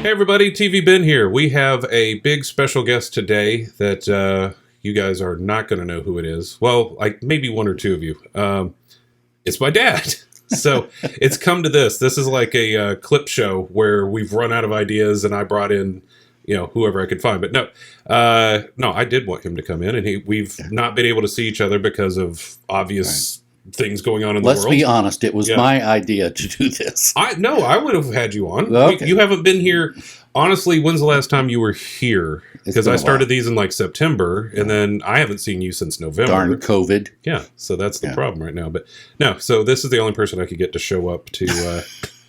Hey everybody, TV Ben here. We have a big special guest today that you guys are not going to know who it is. Well, like maybe one or two of you. It's my dad. So it's come to this. This is like a clip show where we've run out of ideas and I brought in, whoever I could find. But no, I did want him to come in, and we've not been able to see each other because of obvious things going on in the world. Let's be honest. It was my idea to do this. I would have had you on. Okay. You haven't been here. Honestly, when's the last time you were here? Because I started these in like September, and then I haven't seen you since November. Darn COVID. Yeah, so that's the problem right now. But no, so this is the only person I could get to show up to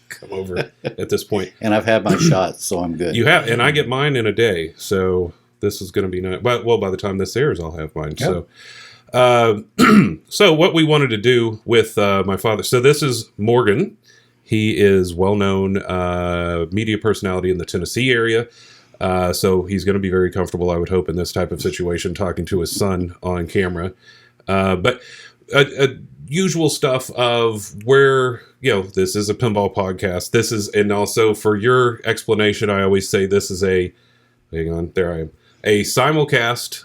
come over at this point. And I've had my shots, so I'm good. You have, and I get mine in a day, so this is going to be nice. Well, by the time this airs, I'll have mine. Yep. So what we wanted to do with my father. So this is Morgan. He is well-known media personality in the Tennessee area. So he's going to be very comfortable, I would hope, in this type of situation, talking to his son on camera. But usual stuff of where, this is a pinball podcast. This is, and also for your explanation, I always say this is a simulcast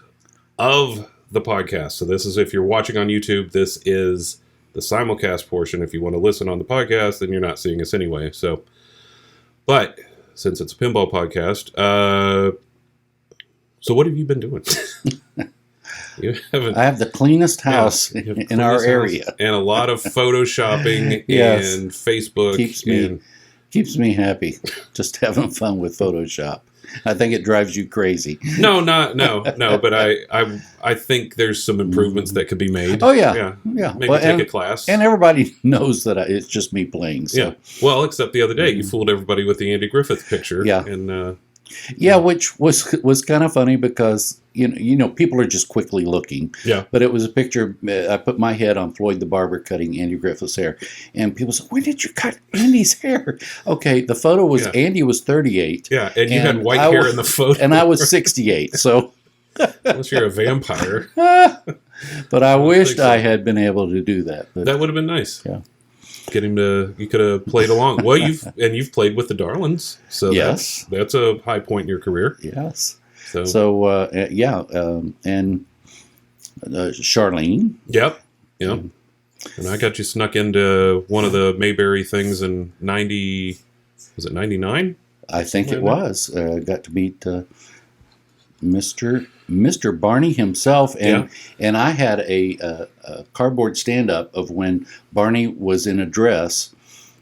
of the podcast. So this is, if you're watching on YouTube, this is the simulcast portion. If you want to listen on the podcast, then you're not seeing us anyway. So, but since it's a pinball podcast, so what have you been doing? I have the cleanest house in our area, and a lot of photoshopping and Facebook. Keeps me happy. Just having fun with Photoshop. I think it drives you crazy. No. But I think there's some improvements that could be made. Oh yeah. Maybe take a class. And everybody knows that it's just me playing. So. Yeah. Well, except the other day you fooled everybody with the Andy Griffith picture. Yeah. And which was kind of funny because people are just quickly looking. Yeah. But it was a picture. I put my head on Floyd the barber cutting Andy Griffith's hair, and people said, "When did you cut Andy's hair?" Okay, the photo was Andy was 38. Yeah, and you had white hair in the photo, and I was 68. So, unless you're a vampire. But I wished I had been able to do that. But, that would have been nice. Yeah. You could have played along. Well, you've played with the Darlings, so yes, that's a high point in your career. Yes. And Charlene. Yep. And I got you snuck into one of the Mayberry things in 90. Was it 99? I think it was. Got to meet Mr. Barney himself, and I had a cardboard stand-up of when Barney was in a dress.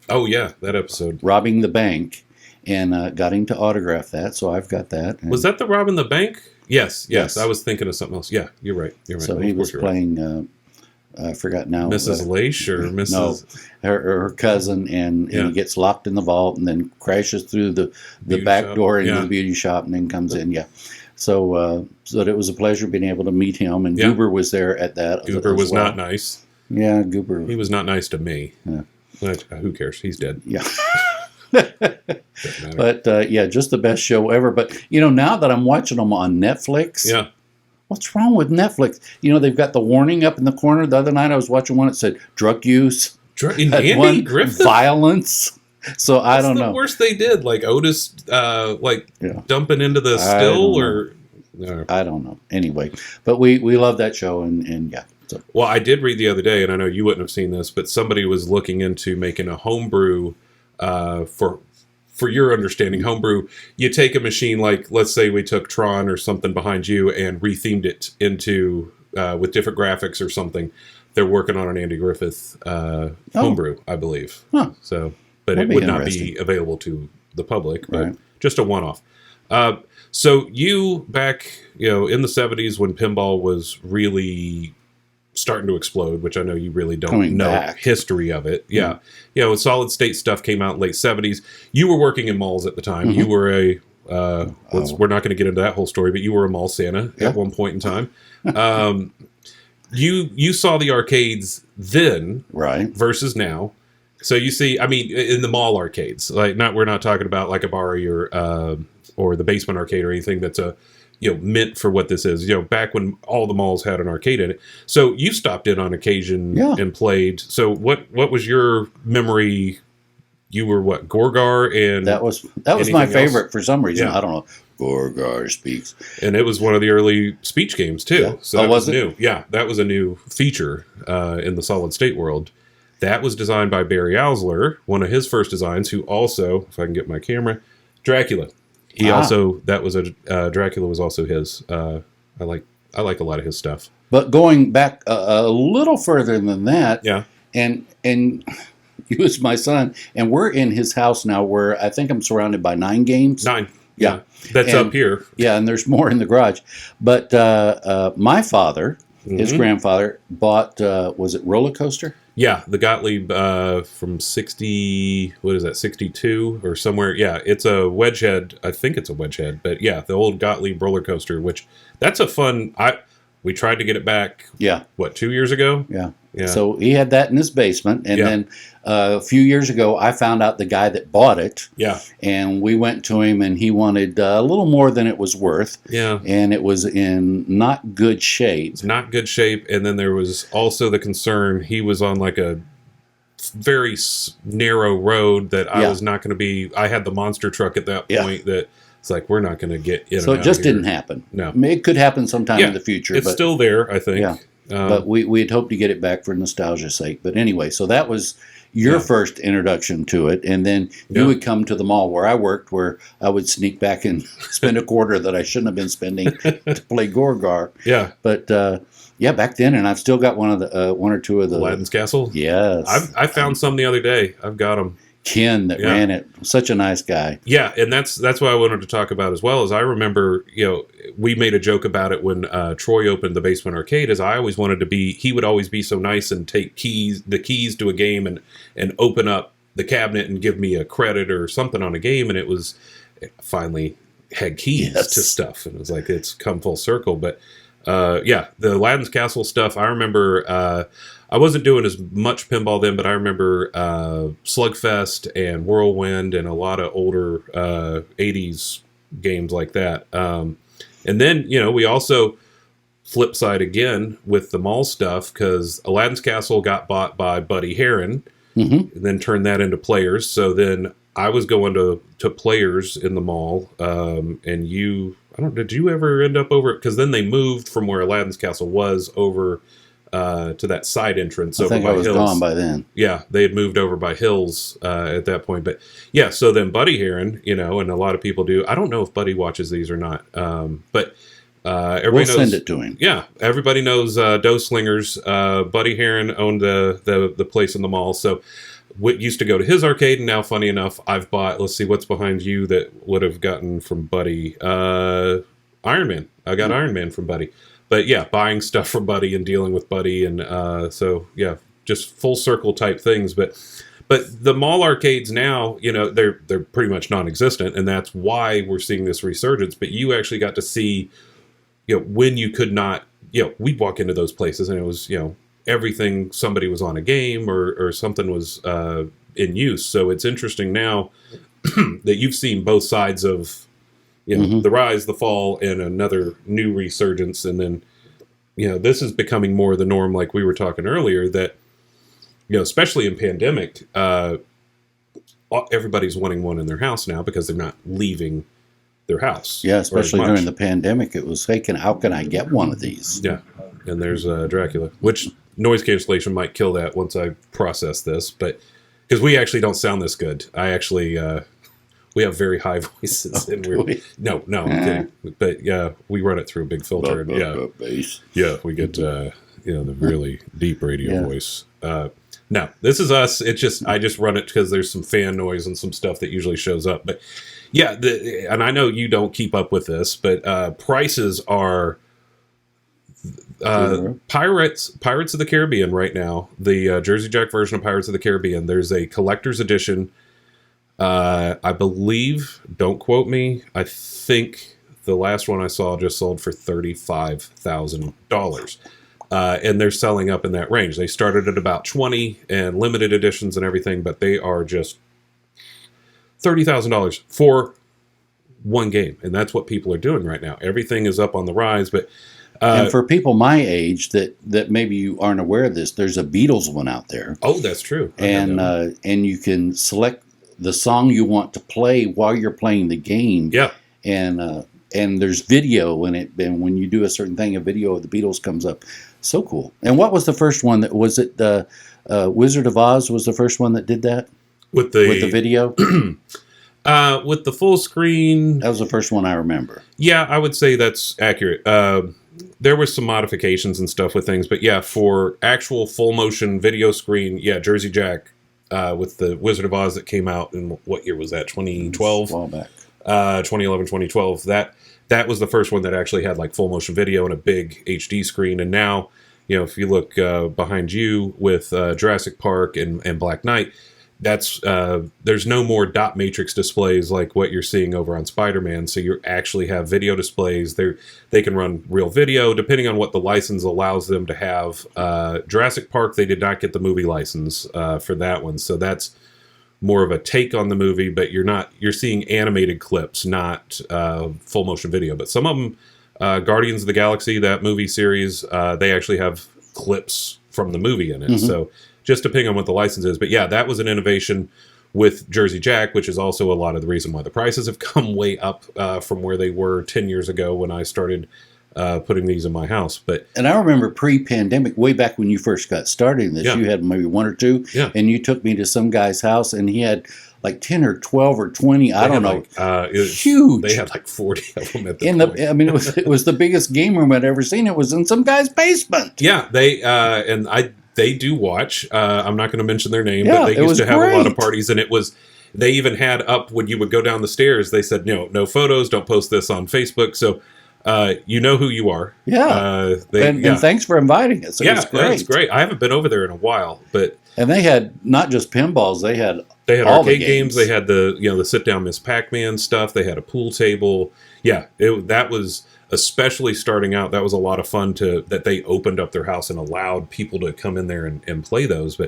Oh yeah, that episode. Robbing the bank, and got him to autograph that, so I've got that. And was that the robbing the bank? Yes. I was thinking of something else. Yeah, you're right. So he was playing, I forgot now. Mrs. Leish or Mrs. No, her cousin, and he gets locked in the vault and then crashes through the back door into the beauty shop and then comes in. Yeah. So it was a pleasure being able to meet him, and Goober was there at that. Goober was not nice. Yeah, Goober. He was not nice to me. Yeah. Who cares? He's dead. Yeah. But just the best show ever. But now that I'm watching them on Netflix, what's wrong with Netflix? They've got the warning up in the corner. The other night I was watching one that said drug use, Andy Griffith, violence. So I don't know. The worst they did, like Otis, dumping into the still, or I don't know. Anyway, but we love that show, and yeah. So. Well, I did read the other day, and I know you wouldn't have seen this, but somebody was looking into making a homebrew. For your understanding, homebrew, you take a machine like, let's say we took Tron or something behind you and rethemed it into with different graphics or something. They're working on an Andy Griffith homebrew, I believe. Huh. So, but it would not be available to the public, but just a one-off. So you back, in the 70s when pinball was really starting to explode, which I know you really don't know history of it. Yeah. Solid state stuff came out in late 70s. You were working in malls at the time. Mm-hmm. You were we're not going to get into that whole story, but you were a mall Santa at one point in time. You saw the arcades then versus now. So you see, in the mall arcades, we're not talking about like a Bari or the basement arcade or anything that's meant for what this is. Back when all the malls had an arcade in it. So you stopped in on occasion and played. So what was your memory you were what, Gorgar, and that was my favorite else? For some reason. Yeah. I don't know. Gorgar speaks, and it was one of the early speech games too. Yeah. So that was it? New. Yeah, that was a new feature in the solid state world. That was designed by Barry Ausler, one of his first designs. Who also, if I can get my camera, Dracula. He also Dracula was also his. I like a lot of his stuff. But going back a little further than that, yeah, and he was my son, and we're in his house now where I think I'm surrounded by 9 games. 9. Yeah. That's up here. Yeah, and there's more in the garage. But my father, his grandfather, bought, was it Roller Coaster? Yeah, the Gottlieb from 62 or somewhere. Yeah, it's a wedge head. I think it's a wedge head. But yeah, the old Gottlieb roller coaster, which that's a fun... We tried to get it back, 2 years ago? Yeah. So he had that in his basement. And then a few years ago, I found out the guy that bought it. Yeah. And we went to him, and he wanted a little more than it was worth. Yeah. And it was in not good shape. It's not good shape. And then there was also the concern he was on like a very narrow road that I was not going to be... I had the monster truck at that point that... It's like, we're not going to get in. So it just didn't happen. No. I mean, it could happen sometime in the future. It's still there, I think. Yeah. But we had hoped to get it back for nostalgia's sake. But anyway, so that was your first introduction to it. And then you would come to the mall where I worked, where I would sneak back and spend a quarter that I shouldn't have been spending to play Gorgar. Yeah. But back then, and I've still got one or two of the... Aladdin's Castle? Yes. I found some the other day. I've got them. Ken that ran it, such a nice guy. Yeah, and that's what I wanted to talk about as well. As I remember, we made a joke about it when Troy opened the basement arcade. As I always wanted to be, he would always be so nice and take the keys to a game and open up the cabinet and give me a credit or something on a game. And it finally had keys to stuff, and it was like it's come full circle. But the Aladdin's Castle stuff, I remember. I wasn't doing as much pinball then, but I remember Slugfest and Whirlwind and a lot of older 80s games like that. And then, we also flip side again with the mall stuff, because Aladdin's Castle got bought by Buddy Heron and then turned that into Players. So then I was going to Players in the mall, and did you ever end up over it? Because then they moved from where Aladdin's Castle was over... to that side entrance I over think by I was Hills. Gone by then. Yeah, they had moved over by Hills at that point. But yeah, so then Buddy Heron, and a lot of people do. I don't know if Buddy watches these or not, but everybody knows. Send it to him. Yeah, everybody knows Doe Slingers. Buddy Heron owned the place in the mall, so we used to go to his arcade. And now, funny enough, I've bought. Let's see what's behind you that would have gotten from Buddy. Iron Man. I got Iron Man from Buddy. But yeah, buying stuff from Buddy and dealing with Buddy, and just full circle type things. But the mall arcades now, they're pretty much non-existent, and that's why we're seeing this resurgence. But you actually got to see, when you could not, we'd walk into those places and it was, everything, somebody was on a game or something was in use. So it's interesting now that you've seen both sides of. The rise, the fall, and another new resurgence. And then, this is becoming more the norm, like we were talking earlier, that, especially in pandemic, everybody's wanting one in their house now because they're not leaving their house. Yeah, especially during the pandemic, it was, hey, how can I get one of these? Yeah, and there's Dracula, which noise cancellation might kill that once I process this, but because we actually don't sound this good. I actually... we have very high voices, and I'm kidding. But yeah, we run it through a big filter, and bass. Yeah, we get the really deep radio voice. No, this is us. It's just I just run it because there's some fan noise and some stuff that usually shows up. But yeah, and I know you don't keep up with this, but prices are Pirates of the Caribbean right now. The Jersey Jack version of Pirates of the Caribbean. There's a collector's edition. I believe, don't quote me, I think the last one I saw just sold for $35,000. And they're selling up in that range. They started at about 20 and limited editions and everything, but they are just $30,000 for one game. And that's what people are doing right now. Everything is up on the rise, but... and for people my age that maybe you aren't aware of this, there's a Beatles one out there. Oh, that's true. And you can select the song you want to play while you're playing the game. Yeah. And there's video in it. And when you do a certain thing, a video of the Beatles comes up. So cool. And what was the first one? Was it the Wizard of Oz was the first one that did that? With the video? With the full screen. That was the first one I remember. Yeah, I would say that's accurate. There was some modifications and stuff with things. But yeah, for actual full motion video screen, yeah, Jersey Jack with the Wizard of Oz that came out in, what year was that? 2012? A while back. 2011, 2012. That was the first one that actually had like full motion video and a big HD screen. And now, you know, if you look behind you with Jurassic Park and Black Knight, that's there's no more dot matrix displays like what you're seeing over on Spider-Man. So you actually have video displays. They can run real video depending on what the license allows them to have. Jurassic Park, they did not get the movie license for that one, so that's more of a take on the movie. But you're seeing animated clips, not full motion video. But some of them, Guardians of the Galaxy, that movie series, they actually have clips from the movie in it. Mm-hmm. So just depending on what the license is. But yeah, that was an innovation with Jersey Jack, which is also a lot of the reason why the prices have come way up from where they were 10 years ago when I started putting these in my house. And I remember pre-pandemic, way back when you first got started in this, you had maybe one or two, and you took me to some guy's house, and he had like 10 or 12 or 20, I don't know. It was huge. They had like 40 of them at the point. I mean, it was the biggest game room I'd ever seen. It was in some guy's basement. Yeah, they do watch. I'm not going to mention their name, but they used to have a lot of parties, and they even had up when you would go down the stairs, they said, no photos, don't post this on Facebook. So you know who you are. Yeah. And thanks for inviting us. It was great. It's great. I haven't been over there in a while, and they had not just pinballs, they had all arcade the games. They had the sit down Miss Pac-Man stuff. They had a pool table. Yeah, that was, especially starting out, that was a lot of fun that they opened up their house and allowed people to come in there and play those.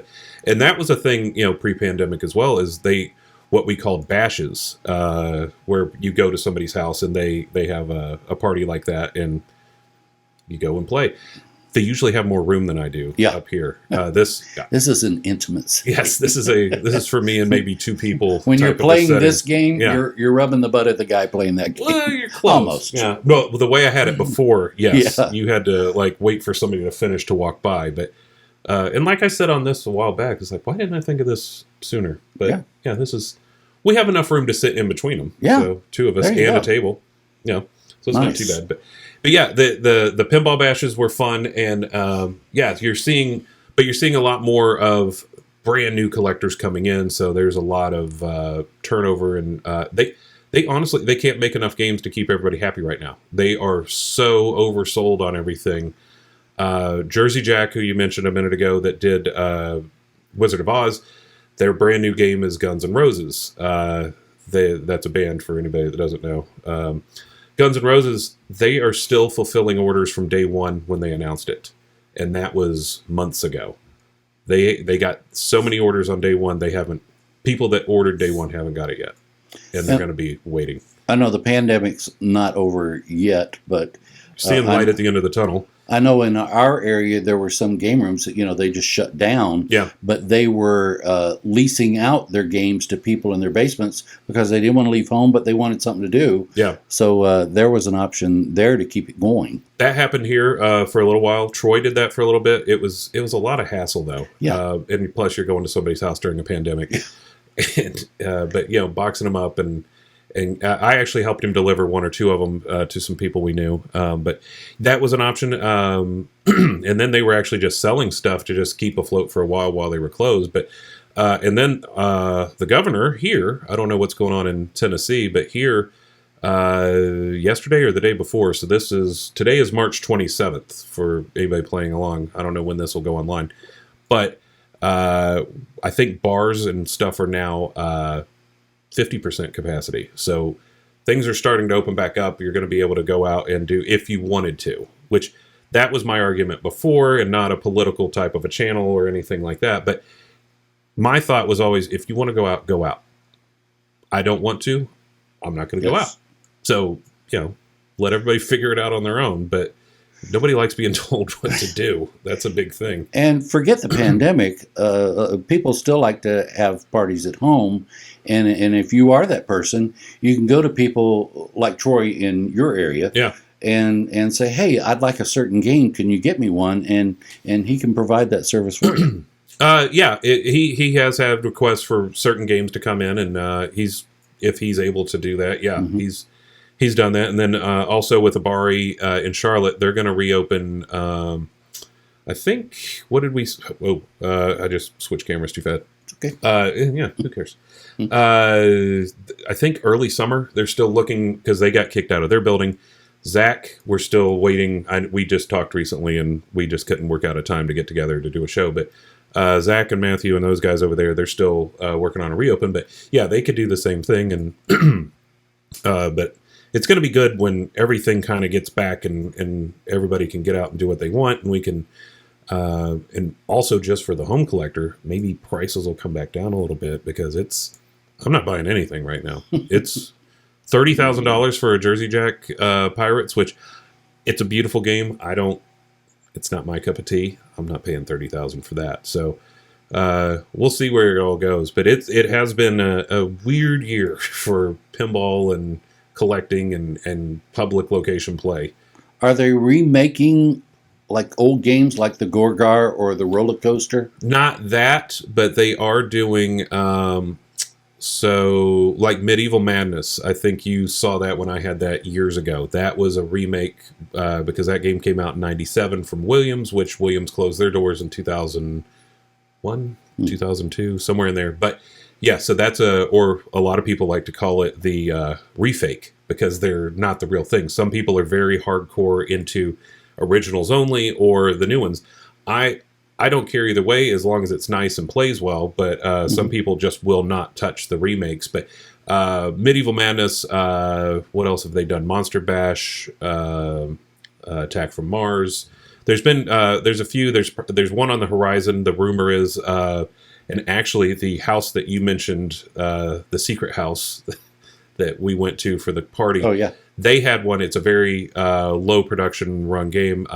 And that was a thing, pre-pandemic as well, is what we called bashes, where you go to somebody's house and they have a party like that and you go and play. They usually have more room than I do up here. This is an intimacy. Yes, this is for me and maybe two people. When you're playing this game, you're rubbing the butt of the guy playing that game. Well, you're close. Almost. Yeah. No, the way I had it before, yes, you had to wait for somebody to finish to walk by. But and like I said on this a while back, it's like, why didn't I think of this sooner? But we have enough room to sit in between them. Yeah. So two of us and a table. So it's not too bad. But yeah, the pinball bashes were fun, and you're seeing a lot more of brand new collectors coming in. So there's a lot of turnover, and they honestly, they can't make enough games to keep everybody happy right now. They are so oversold on everything. Jersey Jack, who you mentioned a minute ago, that did Wizard of Oz, their brand new game is Guns N' Roses. That's a band for anybody that doesn't know. Guns N' Roses, they are still fulfilling orders from day one when they announced it. And that was months ago. They got so many orders on day one, people that ordered day one haven't got it yet. And they're going to be waiting. I know the pandemic's not over yet, but seeing light at the end of the tunnel. I know in our area there were some game rooms that they just shut down. Yeah. But they were leasing out their games to people in their basements because they didn't want to leave home, but they wanted something to do. Yeah. So there was an option there to keep it going. That happened here for a little while. Troy did that for a little bit. It was a lot of hassle though. Yeah. And plus you're going to somebody's house during a pandemic, and but boxing them up and I actually helped him deliver one or two of them to some people we knew. But that was an option. And then they were actually just selling stuff to just keep afloat for a while they were closed. But and then the governor here, I don't know what's going on in Tennessee, but here yesterday or the day before. So today is March 27th for anybody playing along. I don't know when this will go online. But I think bars and stuff are now 50% capacity. So things are starting to open back up. You're going to be able to go out and do, if you wanted to, which that was my argument before, and not a political type of a channel or anything like that. But my thought was always, if you want to go out, go out. I don't want to, I'm not going to go out. So, let everybody figure it out on their own. But Nobody likes being told what to do. That's a big thing. And forget the pandemic. People still like to have parties at home. And if you are that person, you can go to people like Troy in your area. Yeah. And say, hey, I'd like a certain game. Can you get me one? And he can provide that service for you. He has had requests for certain games to come in, and if he's able to do that, he's done that. And then also with Abari in Charlotte, they're going to reopen. I think I just switched cameras too fast. Okay. Who cares? I think early summer. They're still looking because they got kicked out of their building. Zach, we're still waiting. We just talked recently, and we just couldn't work out a time to get together to do a show. But Zach and Matthew and those guys over there, they're still working on a reopen. But yeah, they could do the same thing. And but it's going to be good when everything kind of gets back and everybody can get out and do what they want, and we can. And also, just for the home collector, maybe prices will come back down a little bit because I'm not buying anything right now. It's $30,000 for a Jersey Jack Pirates, which it's a beautiful game. It's not my cup of tea. I'm not paying $30,000 for that. So we'll see where it all goes. But it has been a weird year for pinball and collecting and public location play. Are they remaking like old games like the Gorgar or the roller coaster? Not that, but they are doing so like Medieval Madness. I think you saw that when I had that years ago. That was a remake because that game came out in 97 from Williams, which Williams closed their doors in 2001, 2002, somewhere in there. But yeah, so that's or a lot of people like to call it the refake because they're not the real thing. Some people are very hardcore into originals only or the new ones. I don't care either way as long as it's nice and plays well, but some people just will not touch the remakes. But Medieval Madness, what else have they done? Monster Bash, Attack from Mars. There's a few. There's one on the horizon. The rumor is, and actually the house that you mentioned, the secret house that we went to for the party. Oh, yeah. They had one. It's a very low production run game.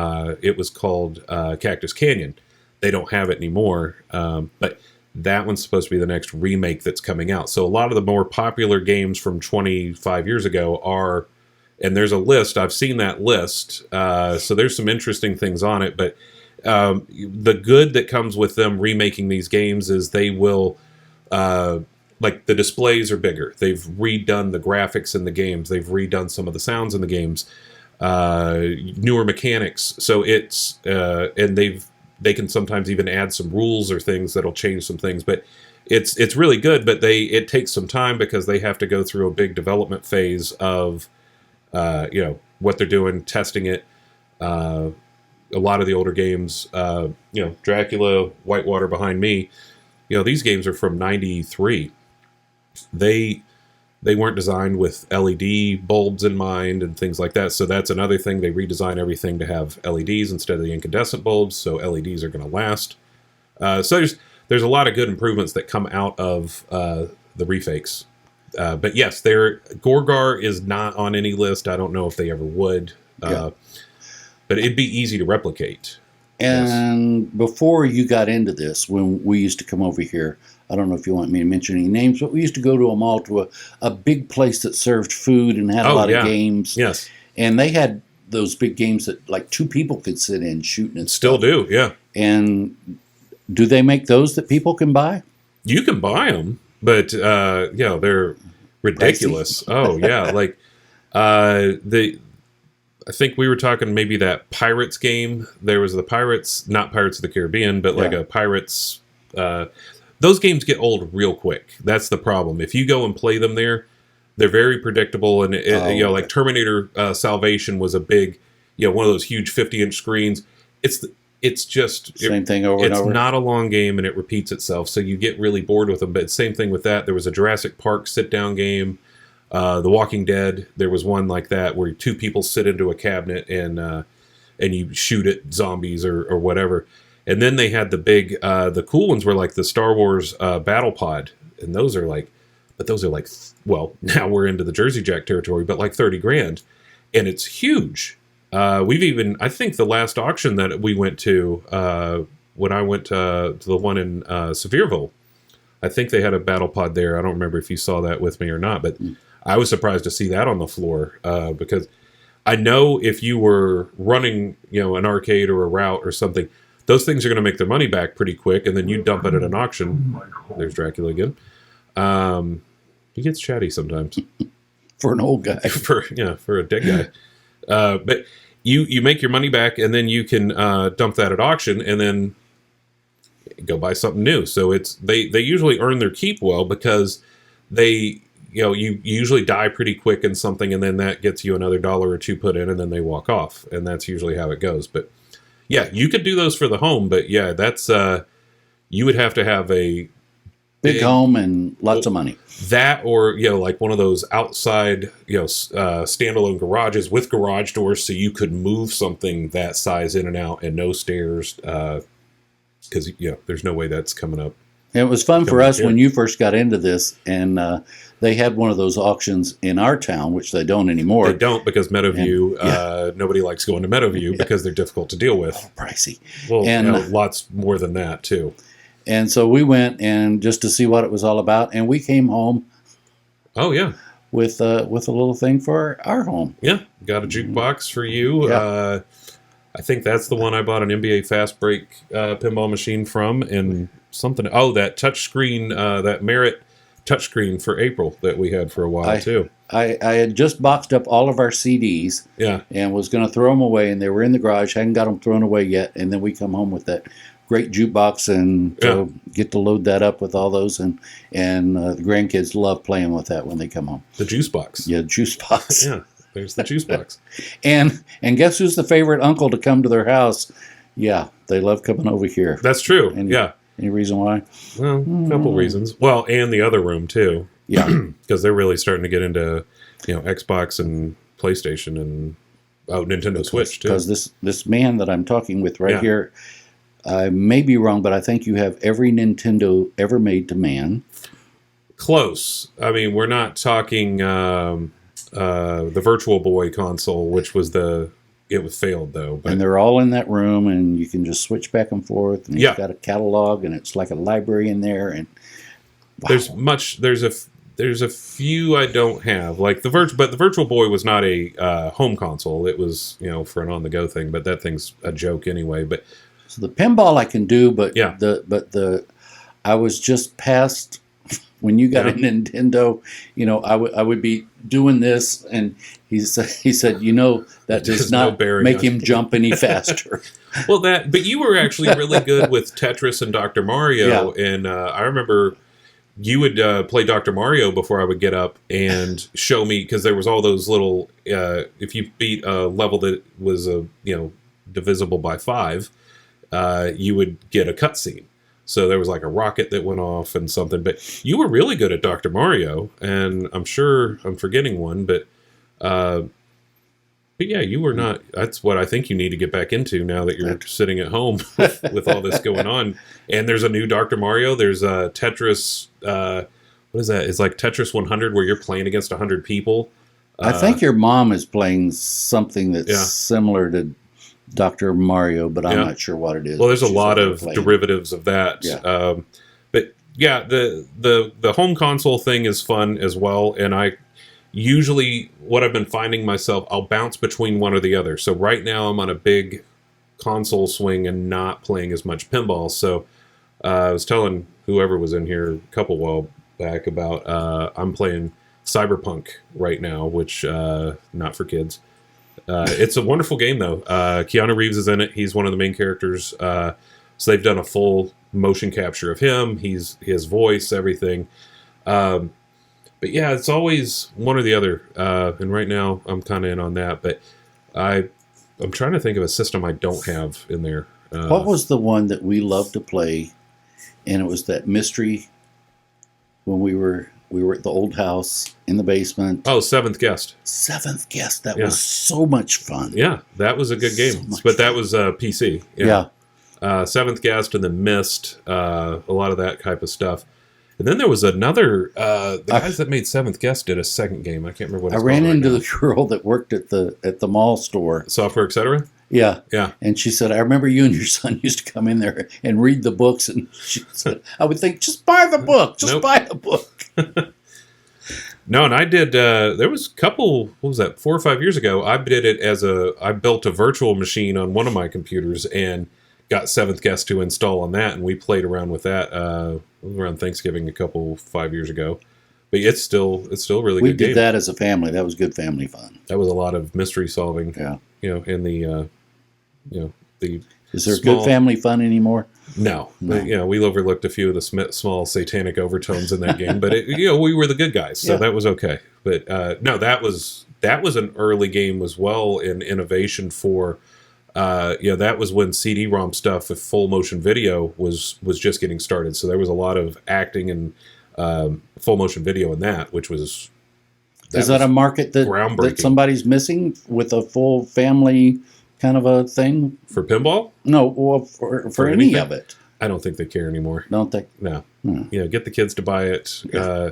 It was called Cactus Canyon. They don't have it anymore, but that one's supposed to be the next remake that's coming out. So a lot of the more popular games from 25 years ago are, and there's a list. I've seen that list. So there's some interesting things on it, but the good that comes with them remaking these games is they will, like the displays are bigger. They've redone the graphics in the games. They've redone some of the sounds in the games, newer mechanics. So it's, and they can sometimes even add some rules or things that'll change some things, but it's really good. But it takes some time because they have to go through a big development phase of what they're doing, testing it. A lot of the older games, Dracula, Whitewater behind me, these games are from '93. They weren't designed with LED bulbs in mind and things like that. So that's another thing. They redesign everything to have LEDs instead of the incandescent bulbs. So LEDs are going to last. So there's a lot of good improvements that come out of the refakes. But yes, Gorgar is not on any list. I don't know if they ever would. But it'd be easy to replicate. And before you got into this, when we used to come over here, I don't know if you want me to mention any names, but we used to go to a mall to a big place that served food and had a lot of games. Yes. And they had those big games that like two people could sit in shooting and Still do, yeah. And do they make those that people can buy? You can buy them, but they're ridiculous. Oh yeah, like I think we were talking maybe that Pirates game. There was the Pirates, not Pirates of the Caribbean, but like a Pirates. Those games get old real quick. That's the problem. If you go and play them there, they're very predictable. And like Terminator Salvation was a big, one of those huge 50-inch screens. It's just same thing over and over. It's not a long game and it repeats itself, so you get really bored with them. But same thing with that. There was a Jurassic Park sit-down game. The Walking Dead. There was one like that where two people sit into a cabinet and you shoot at zombies or whatever. And then they had the big, the cool ones were like the Star Wars Battle Pod, and those are like, well, now we're into the Jersey Jack territory, but like $30,000, and it's huge. I think the last auction that we went to, when I went to the one in Sevierville, I think they had a battle pod there. I don't remember if you saw that with me or not, but I was surprised to see that on the floor, because I know if you were running, an arcade or a route or something, those things are going to make their money back pretty quick, and then you dump it at an auction. There's Dracula again. He gets chatty sometimes. For an old guy. for a dead guy. But you make your money back, and then you can dump that at auction, and then go buy something new. So they usually earn their keep well, because you usually die pretty quick in something, and then that gets you another $1 or $2 put in, and then they walk off, and that's usually how it goes. But yeah, you could do those for the home, but yeah, that's you would have to have a big home and lots of money. That, or like one of those outside standalone garages with garage doors, so you could move something that size in and out, and no stairs, because there's no way that's coming up. And it was fun for us when you first got into this, and they had one of those auctions in our town, which they don't anymore. They don't, because Meadowview, nobody likes going to Meadowview because they're difficult to deal with. Oh, pricey. Well, lots more than that too. And so we went, and just to see what it was all about, and we came home. Oh yeah, with a little thing for our home. Yeah, got a jukebox for you. Yeah. I think that's the one I bought an NBA Fast Break pinball machine from, and something. Oh, that touchscreen, that Merit touchscreen for April that we had for a while too. I had just boxed up all of our CDs. Yeah, and was going to throw them away, and they were in the garage. Hadn't got them thrown away yet, and then we come home with that great jukebox, and get to load that up with all those, and the grandkids love playing with that when they come home. The juice box. Yeah, juice box. Yeah, there's the juice box. and guess who's the favorite uncle to come to their house? Yeah, they love coming over here. That's true. Any reason why? Well, a couple reasons. Well, and the other room too. Yeah, because they're really starting to get into Xbox and PlayStation and Nintendo Switch too. Because this man that I'm talking with here, I may be wrong, but I think you have every Nintendo ever made to man. Close. I mean, we're not talking the Virtual Boy console, which was it was failed though. But. And they're all in that room, and you can just switch back and forth. And it's got a catalog, and it's like a library in there. And wow. There's a few I don't have, like but the Virtual Boy was not a home console. It was for an on the go thing, but that thing's a joke anyway. But. So the pinball I can do, but I was just past when you got a Nintendo. I would be doing this, and he said, that does not make him jump any faster. Well, but you were actually really good with Tetris and Dr. Mario, and I remember you would play Dr. Mario before I would get up and show me, because there was all those little if you beat a level that was divisible by 5. You would get a cutscene. So there was like a rocket that went off and something. But you were really good at Dr. Mario, and I'm sure I'm forgetting one, but yeah, you were not. That's what I think you need to get back into now that you're sitting at home with all this going on. And there's a new Dr. Mario. There's a Tetris. What is that? It's like Tetris 100, where you're playing against 100 people. I think your mom is playing something that's similar to Dr. Mario, but I'm not sure what it is. Well, there's a lot of derivatives of that. Yeah. But yeah, the home console thing is fun as well. And I usually, what I've been finding myself, I'll bounce between one or the other. So right now I'm on a big console swing and not playing as much pinball. So I was telling whoever was in here a couple while back about I'm playing Cyberpunk right now, which not for kids. It's a wonderful game, though. Keanu Reeves is in it. He's one of the main characters. So they've done a full motion capture of him. His voice, everything. But yeah, it's always one or the other. And right now, I'm kind of in on that. But I'm trying to think of a system I don't have in there. What was the one that we loved to play? And it was that mystery when we were at the old house in the basement. Oh, Seventh Guest. Seventh Guest. That was so much fun. Yeah, that was a good game. But that was PC. Yeah. Seventh Guest and then Myst, a lot of that type of stuff. And then there was another, the guys that made Seventh Guest did a second game. I can't remember what it's called. I ran into the girl that worked at the mall store. Software, etc.? Yeah. Yeah. And she said, I remember you and your son used to come in there and read the books. And she said, I would think, just buy the book. Just buy the book. No, and I did, there was a couple, what was that, 4 or 5 years ago, I did it I built a virtual machine on one of my computers and got Seventh Guest to install on that, and we played around with that around Thanksgiving 5 years ago. But it's still a really good game. We did that as a family. That was good family fun. That was a lot of mystery solving. Yeah. In the, the... Is there good family fun anymore? No. But, we overlooked a few of the small satanic overtones in that game, but we were the good guys, so that was okay. But no, that was an early game as well in innovation for, that was when CD-ROM stuff with full motion video was just getting started. So there was a lot of acting and full motion video in that, which was... Is that a market that somebody's missing with a full family kind of a thing? For pinball? No, well, for any of it. I don't think they care anymore. Don't they? No. Get the kids to buy it. Yeah.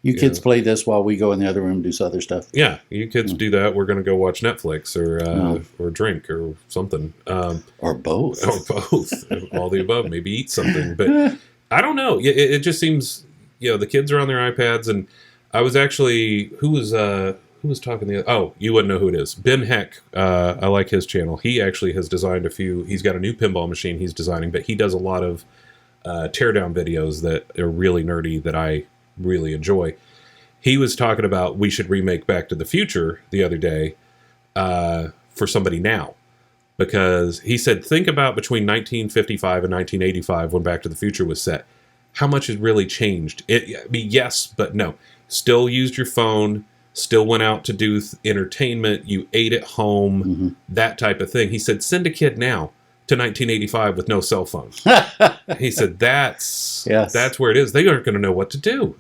You kids play this while we go in the other room and do some other stuff. Yeah, you kids do that. We're going to go watch Netflix or drink or something. Or both. Or both. All the above. Maybe eat something. But I don't know. It just seems, the kids are on their iPads. And I was actually, who was talking you wouldn't know who it is. Ben Heck, I like his channel. He actually has designed he's got a new pinball machine he's designing, but he does a lot of teardown videos that are really nerdy that I really enjoy. He was talking about we should remake Back to the Future the other day for somebody now. Because he said, think about between 1955 and 1985 when Back to the Future was set. How much has really changed? Yes, but no. Still used your phone, still went out to do entertainment, you ate at home, that type of thing. He said, send a kid now to 1985 with no cell phone. He said, that's where it is. They aren't going to know what to do.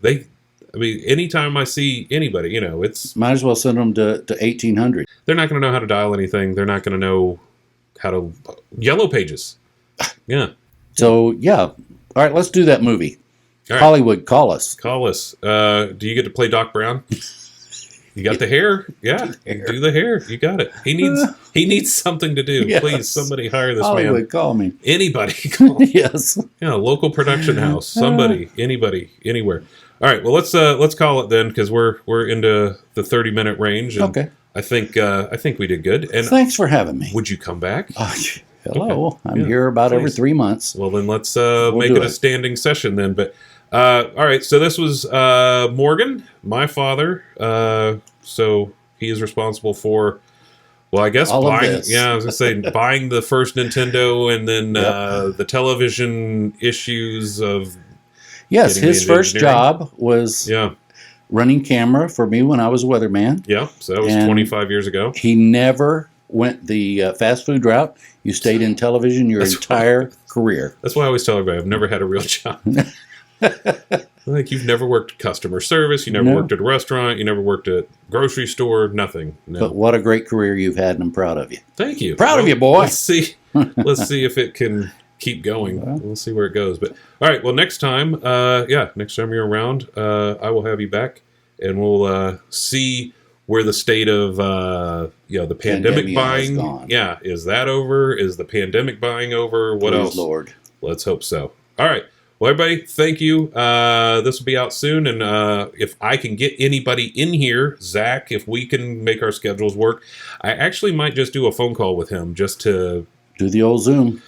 Anytime I see anybody, it's... Might as well send them to 1800. They're not going to know how to dial anything. They're not going to know how to... Yellow Pages. Yeah. So, All right, let's do that movie. Right. Hollywood, call us. Call us. Do you get to play Doc Brown? You got the hair? Yeah, do the hair. You got it. He needs something to do. Yes. Please, somebody hire this Hollywood, man. Call me. Anybody. Call. Yes. Local production house. Somebody. Anybody. Anywhere. All right. Well, let's call it then because we're into the 30-minute range. And okay. I think we did good. And thanks for having me. Would you come back? Hello. Okay. I'm here about every 3 months. Well, then let's make it a standing session then. But all right. So this was Morgan, my father. So he is responsible for, well, I guess all buying. Of this. Yeah, I was gonna say buying the first Nintendo, and then the television issues of. Yes, his first job was running camera for me when I was a weatherman. Yeah, so that was 25 years ago. He never went the fast food route. You stayed in television your entire career. That's why I always tell everybody I've never had a real job. Like you've never worked customer service, you never worked at a restaurant, you never worked at a grocery store, nothing. No. But what a great career you've had, and I'm proud of you. Thank you. Proud of you, boy. Let's see if it can keep going. We'll see where it goes. But all right, well, next time you're around, I will have you back, and we'll see where the state of the pandemic buying. Is that over? Is the pandemic buying over? What else? Lord. Let's hope so. All right. Well, everybody, thank you. This will be out soon, and if I can get anybody in here, Zach, if we can make our schedules work, I actually might just do a phone call with him just to do the old Zoom.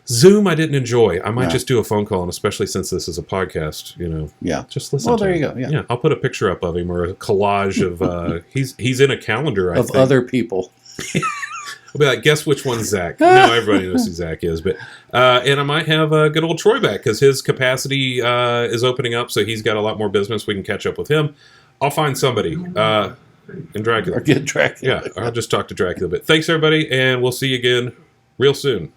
Zoom, I didn't enjoy. I might just do a phone call, and especially since this is a podcast, just listen. Well, to there him. You go. Yeah, I'll put a picture up of him or a collage of. He's in a calendar of other people. I'll be like, guess which one's Zach? No, everybody knows who Zach is, but and I might have good old Troy back because his capacity is opening up, so he's got a lot more business. We can catch up with him. I'll find somebody in Dracula. Or get Dracula. Yeah, I'll just talk to Dracula. But thanks everybody, and we'll see you again real soon.